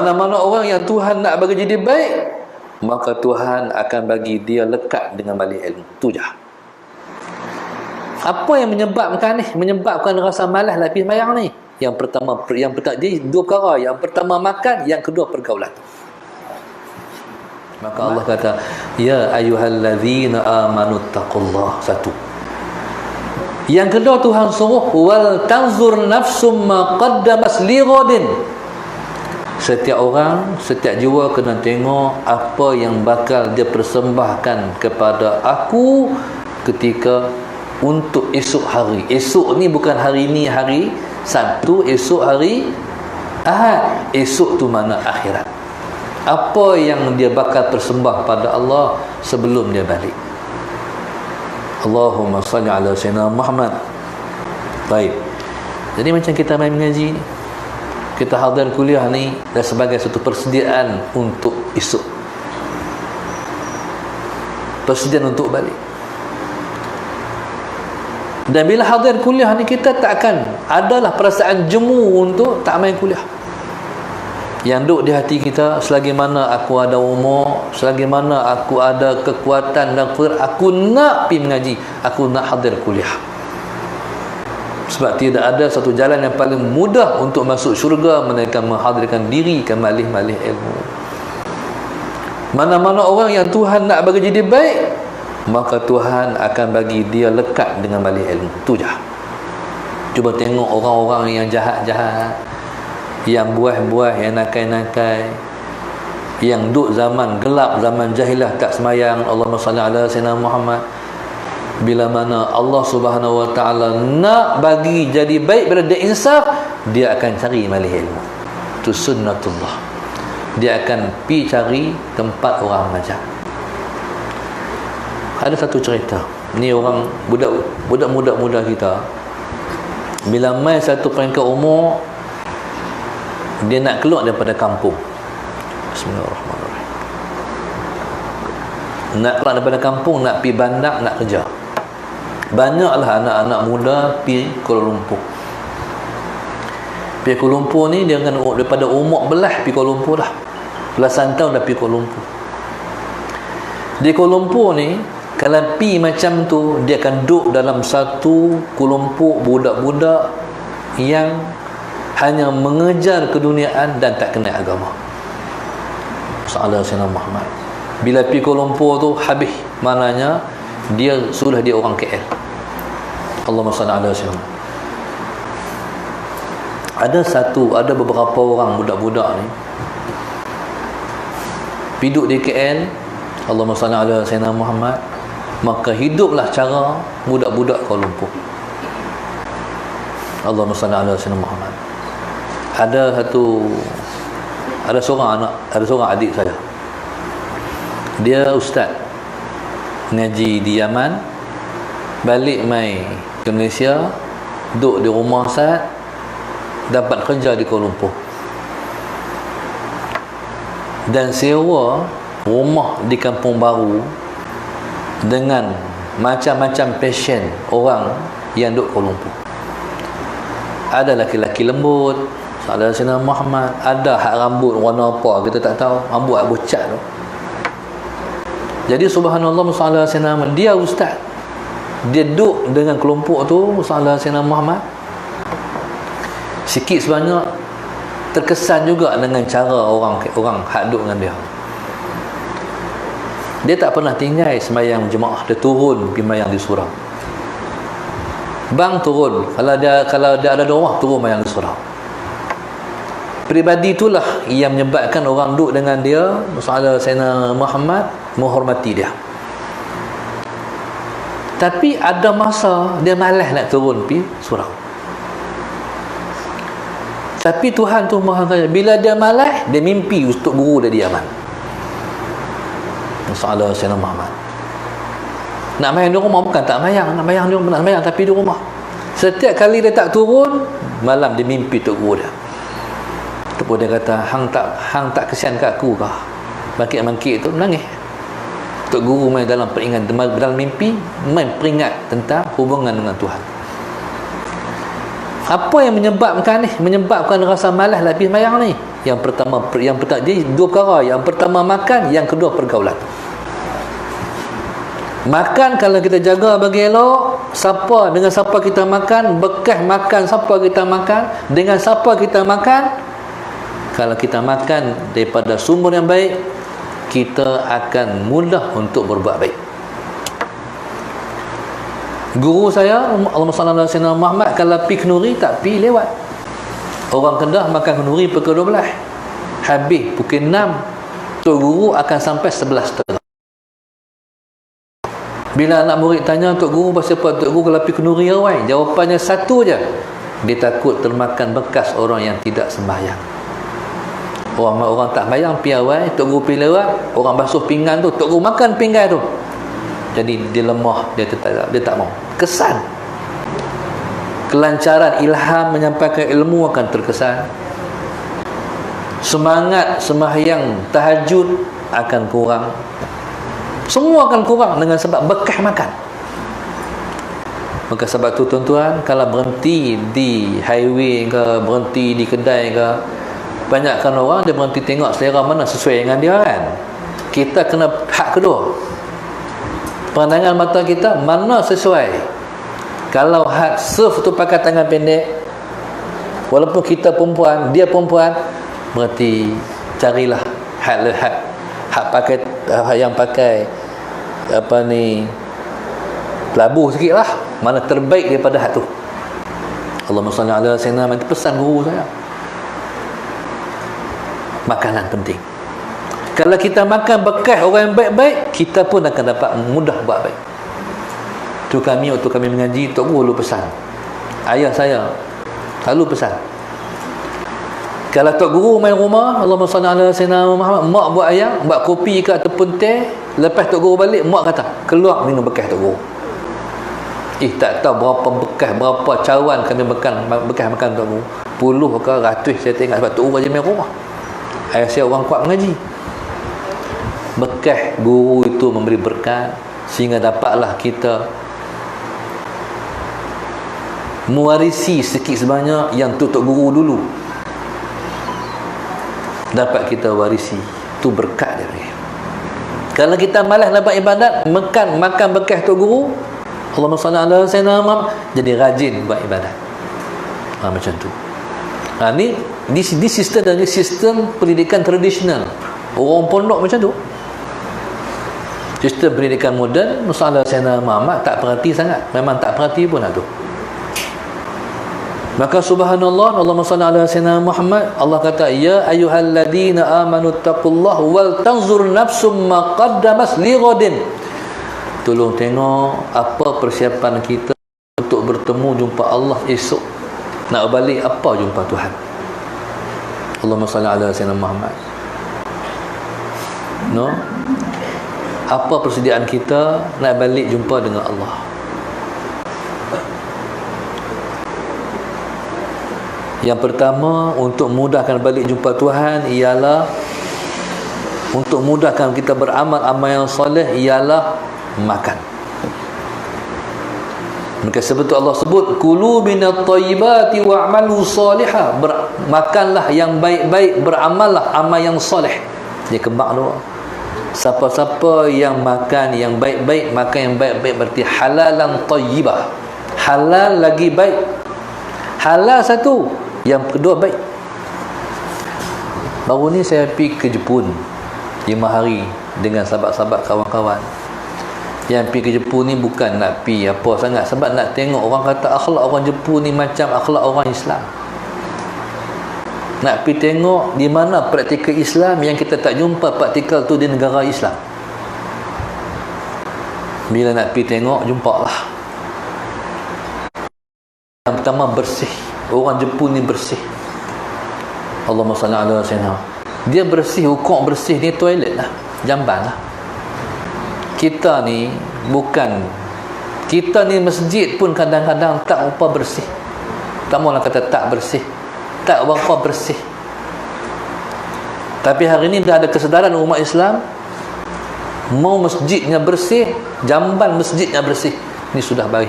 Mana-mana orang yang Tuhan nak bagi jadi baik, maka Tuhan akan bagi dia lekat dengan balik ilmu. Tu je. Apa yang menyebabkan rasa malas nak pergi sembahyang ni? Yang pertama jadi dua perkara. Yang pertama makan, yang kedua pergaulan. Maka Allah kata, ya ayyuhallazina amanu taqullah. Satu. Yang kedua Tuhan suruh, wal tanzur nafsum ma qaddamas lighadin. Setiap orang, setiap jiwa kena tengok apa yang bakal dia persembahkan kepada aku ketika untuk esok hari. Esok ni bukan hari ni, hari Sabtu, esok hari Ahad. Esok tu mana akhirat. Apa yang dia bakal persembah pada Allah sebelum dia balik. Allahumma salli ala sayyidina Muhammad. Baik. Jadi macam kita main mengaji ni, kita hadir kuliah ni dan sebagai satu persediaan untuk esok, persediaan untuk balik. Dan bila hadir kuliah ni, kita tak akan adalah perasaan jemu untuk tak main kuliah. Yang duduk di hati kita, selagi mana aku ada umur, selagi mana aku ada kekuatan dan aku nak pergi mengaji, aku nak hadir kuliah. Sebab tidak ada satu jalan yang paling mudah untuk masuk syurga melainkan menghadirkan diri ke malih-malih ilmu. Mana-mana orang yang Tuhan nak bagi jadi baik, maka Tuhan akan bagi dia lekat dengan malih ilmu. Tu je. Cuba tengok orang-orang yang jahat-jahat, yang buah-buah, yang nakai-nakai, yang duduk zaman gelap, zaman jahilah, tak semayang. Allahumma salli ala sayyidina Muhammad. Bila mana Allah Subhanahu wa ta'ala nak bagi jadi baik, bila dia insaf, dia akan cari malih ilmu. Itu sunnatullah. Dia akan pergi cari tempat orang mengajar. Ada satu cerita, ni orang budak muda kita, bila mai satu peringkat umur, dia nak keluar daripada kampung. Bismillahirrahmanirrahim. Nak keluar daripada kampung, nak pergi bandar, nak kerja. Banyaklah anak-anak muda pergi Kuala Lumpur. Pergi Kuala Lumpur ni, dia kan daripada umur belah pergi Kuala Lumpur dah. Belasan tahun dah pergi Kuala Lumpur. Di Kuala Lumpur ni, kalau pergi macam tu, dia akan duduk dalam satu Kuala Lumpur budak-budak yang hanya mengejar keduniaan dan tak kenal agama. Sallallahu alaihi Muhammad. Bila pergi Kuala Lumpur tu habis, maknanya dia sudah dia orang KL. Allahumma salli ala sayyidina. Ada beberapa orang budak-budak ni hidup di KL. Allahumma salli ala sayyidina Muhammad. Maka hiduplah cara budak-budak Kuala Lumpur. Allahumma salli ala sayyidina Muhammad. Ada seorang adik saya. Dia ustaz ngaji di Yaman, balik mai ke Malaysia, duduk di rumah Ustaz, dapat kerja di Kuala Lumpur, dan sewa rumah di Kampung Baru dengan macam-macam passion orang yang duduk Kuala Lumpur. Ada laki-laki lembut, ada Sayyidina Muhammad, ada hak rambut warna apa kita tak tahu, rambut hak bocat tu. Jadi subhanallah, sallallahu alaihi wasallam, dia ustaz, dia duduk dengan kelompok tu, sallallahu alaihi wasallam Muhammad, sikit sebanyak terkesan juga dengan cara orang hak duduk dengan dia. Dia tak pernah tinggal sembahyang jemaah, dia turun pergi sembahyang di surau. Bang turun, kalau dia ada rumah, turun sembahyang di surau. Peribadi itulah yang menyebabkan orang duduk dengan dia, sallallahu alaihi wasallam Muhammad, menghormati dia. Tapi ada masa dia malas nak turun pergi surau. Tapi Tuhan tu Maha Kaya, bila dia malas, dia mimpi untuk guru dia di Yaman, sallallahu alaihi wasallam Muhammad. Nak main di rumah, bukan tak mayang, nak mayang di rumah, nak mayang tapi di rumah. Setiap kali dia tak turun, malam dia mimpi untuk guru dia. Tepuk dia kata, hang tak kesian kat aku kah? Bangkit-bangkit tu menangis. Tok guru main dalam peringat, dalam mimpi main peringat tentang hubungan dengan Tuhan. Apa yang menyebabkan rasa malas lah pergi sembahyang ni? Yang pertama jadi dua perkara. Yang pertama makan, yang kedua pergaulan. Makan kalau kita jaga bagi elok, dengan siapa kita makan, bekas makan siapa kita makan, dengan siapa kita makan. Kalau kita makan daripada sumber yang baik, kita akan mudah untuk berbuat baik. Guru saya, Allahumma salli ala sayyidina Muhammad, kalau pi kenduri tak pi lewat. Orang Kedah makan kenduri pukul 12. Habis pukul 6, Tok Guru akan sampai 11.30. Bila anak murid tanya, Tok Guru pasal apa? Tok Guru kalau pi kenduri awal, jawapannya satu je. Dia takut termakan bekas orang yang tidak sembahyang. Orang tak sembahyang pi awal, Tok Guru pi lewat, orang basuh pinggan tu, Tok Guru makan pinggan tu. Jadi dia lemah, dia tak mau. Kesan. Kelancaran ilham menyampaikan ilmu akan terkesan. Semangat sembahyang tahajud akan kurang. Semua akan kurang dengan sebab bekas makan. Maka sebab tu tuan-tuan, kalau berhenti di highway ke, berhenti di kedai ke, banyakkan orang dia berhenti tengok selera mana sesuai dengan dia kan. Kita kena hak kedua. Pandangan mata kita mana sesuai. Kalau hak surf tu pakai tangan pendek, walaupun kita perempuan, dia perempuan, berarti carilah hak pakai yang pakai labuh sikit lah, mana terbaik daripada hak tu. Allahumma salli ala sayyidina Muhammad. Pesan guru saya, makanan penting. Kalau kita makan bekas orang yang baik-baik, kita pun akan dapat mudah buat baik. Tu waktu kami mengaji, Tok Guru pesan, ayah saya selalu pesan, kalau Tok Guru main rumah, Allahumma salli ala sayyidina Muhammad, mak buat ayam, buat kopi ke ataupun teh, lepas Tok Guru balik, mak kata, keluar minum bekas Tok Guru. Tak tahu berapa bekas, berapa cawan kena bekas makan Tok Guru. Puluh ke ratus saya tengok, sebab Tok Guru aja main rumah. Ayah saya orang kuat mengaji. Bekas guru itu memberi berkat, sehingga dapatlah kita mewarisi sikit sebanyak yang Tok Guru dulu dapat kita warisi. Itu berkat dia. Kalau kita malas nak buat ibadat, makan bekas Tok Guru, Allahumma salli ala sayyidina Muhammad, jadi rajin buat ibadat. Macam tu. Ni sistem pendidikan tradisional. Orang pondok macam tu. Sistem pendidikan moden, Musa Sayyidina Muhammad tak perhati sangat. Memang tak perhati pun tu. Maka subhanallah, Allahumma salli ala sayyidina Muhammad, Allah kata, ya ayyuhalladzina amanu taqullaha wal tanzur nafsum ma qaddamat lighadin. Tolong tengok apa persiapan kita untuk bertemu jumpa Allah esok. Nak balik apa jumpa Tuhan. Allahumma salli ala sayyidina Muhammad. Apa persediaan kita nak balik jumpa dengan Allah. Yang pertama, untuk mudahkan balik jumpa Tuhan ialah, untuk mudahkan kita beramal amal yang soleh ialah makan. Maka sebab Allah sebut, kulu minat tayyibati wa'malu salihah, makanlah yang baik-baik, beramallah amal yang soleh. Dia kembang tu. Siapa-siapa yang makan yang baik-baik, makan yang baik-baik berarti halalan tayyibah. Halal lagi baik. Halal satu, yang kedua baik. Baru ni saya pergi ke Jepun 5 hari dengan sahabat-sahabat kawan-kawan. Yang pergi ke Jepun ni bukan nak pergi apa sangat, sebab nak tengok orang kata akhlak orang Jepun ni macam akhlak orang Islam. Nak pergi tengok di mana praktikal Islam yang kita tak jumpa praktikal tu di negara Islam. Bila nak pergi tengok, jumpalah. Yang pertama bersih. Orang Jepun ni bersih. Allahumma salli ala sayyidina. Dia bersih, hukum bersih ni toilet lah, jamban lah. Kita ni bukan, kita ni masjid pun kadang-kadang tak apa bersih. Tak maulah kata tak bersih, tak berapa bersih. Tapi hari ini dah ada kesedaran umat Islam, mau masjidnya bersih, jamban masjidnya bersih. Ini sudah baik.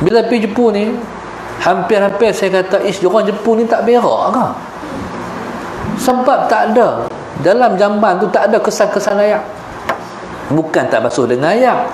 Bila pergi Jepun ni, Hampir-hampir saya kata, orang Jepun ni tak berak ke? Sebab tak ada dalam jamban tu, tak ada kesan-kesan ayak. Bukan tak basuh dengan ayak,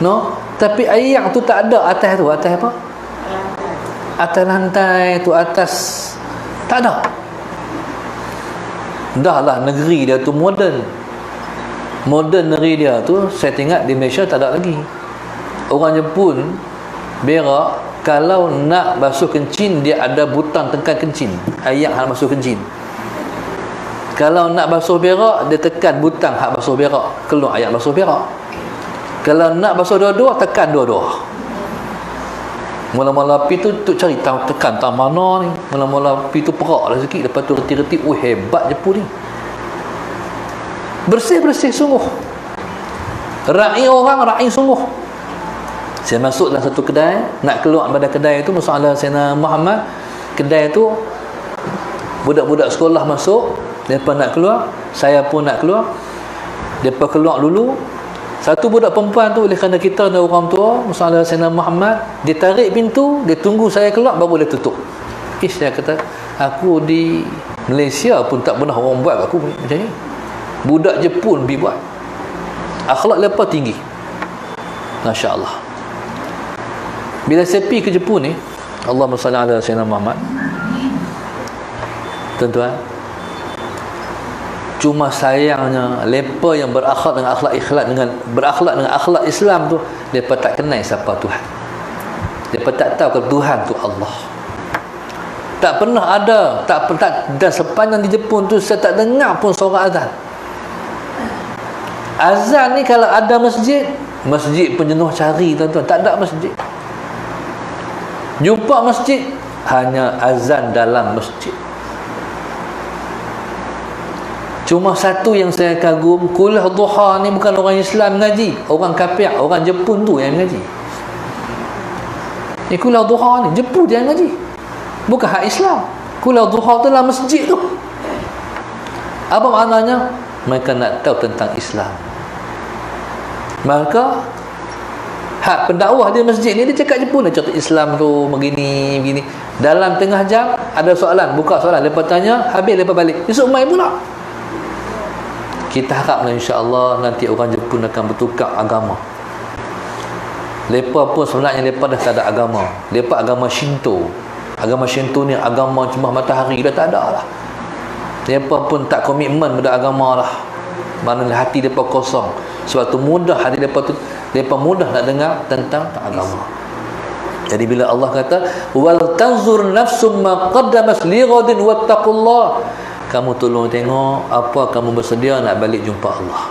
no, tapi ayak tu tak ada atas tu. Atas apa? Atas lantai tu, atas tak ada. Dah lah negeri dia tu moden negeri dia tu. Saya tengok di Malaysia tak ada lagi. Orang Jepun berak, kalau nak basuh kencing, dia ada butang tekan kencing, ayak hak basuh kencing. Kalau nak basuh berak, dia tekan butang hak basuh berak, keluar ayak basuh berak. Kalau nak basuh dua-dua, tekan dua-dua. Mula-mula pi tu cari tekan tak mana ni. Mula-mula pi tu perak lah sikit, lepas tu reti-reti. Hebat Jepun ni, bersih-bersih sungguh. Ra'i orang, ra'i sungguh. Saya masuk dalam satu kedai, nak keluar daripada kedai tu, masalah Sayyidina Muhammad, kedai tu budak-budak sekolah masuk, mereka nak keluar, saya pun nak keluar. Mereka keluar dulu. Satu budak perempuan tu, oleh kerana kita ada orang tua, masalah Sayyidina Muhammad, dia tarik pintu, dia tunggu saya keluar, baru dia tutup. Saya kata, aku di Malaysia pun tak pernah orang buat aku macam ni. Budak Jepun pergi buat. Akhlak mereka tinggi, Masya Allah. Bila saya pergi ke Jepun ni, Allahumma salli ala Sayyidina Muhammad, tuan-tuan, cuma sayangnya mereka yang berakhlak dengan akhlak Islam tu, mereka tak kenal siapa Tuhan. Mereka tak tahu ke Tuhan tu Allah. Tak pernah ada, dan sepanjang di Jepun tu saya tak dengar pun suara azan. Azan ni kalau ada masjid pun jenuh cari, tuan-tuan. Tak ada masjid. Jumpa masjid, hanya azan dalam masjid. Cuma satu yang saya kagum, kuliah duha ni bukan orang Islam mengaji, orang kafir, orang Jepun tu yang mengaji. Ni kuliah duha ni Jepun dia yang mengaji, bukan hak Islam. Kuliah duha tu dalam masjid tu. Apa maknanya? Mereka nak tahu tentang Islam. Maka hak pendakwah di masjid ni, dia cakap Jepun, dia cakap Islam tu begini. Dalam tengah jam ada soalan, buka soalan, lepas tanya, habis lepas balik, esok mai pula. Kita haraplah insya-Allah nanti orang Jepun akan bertukar agama. Mereka pun sebenarnya mereka dah tak ada agama. Mereka agama Shinto. Agama Shinto ni agama cuma matahari, dah tak ada lah. Mereka pun tak komitmen pada agama lah. Maknanya hati mereka kosong. Sebab tu mudah hati mereka tu, mereka mudah nak dengar tentang agama. Jadi bila Allah kata wal tanzur nafsum ma qaddamat lighadin wattaqullah, kamu tolong tengok apa kamu bersedia nak balik jumpa Allah.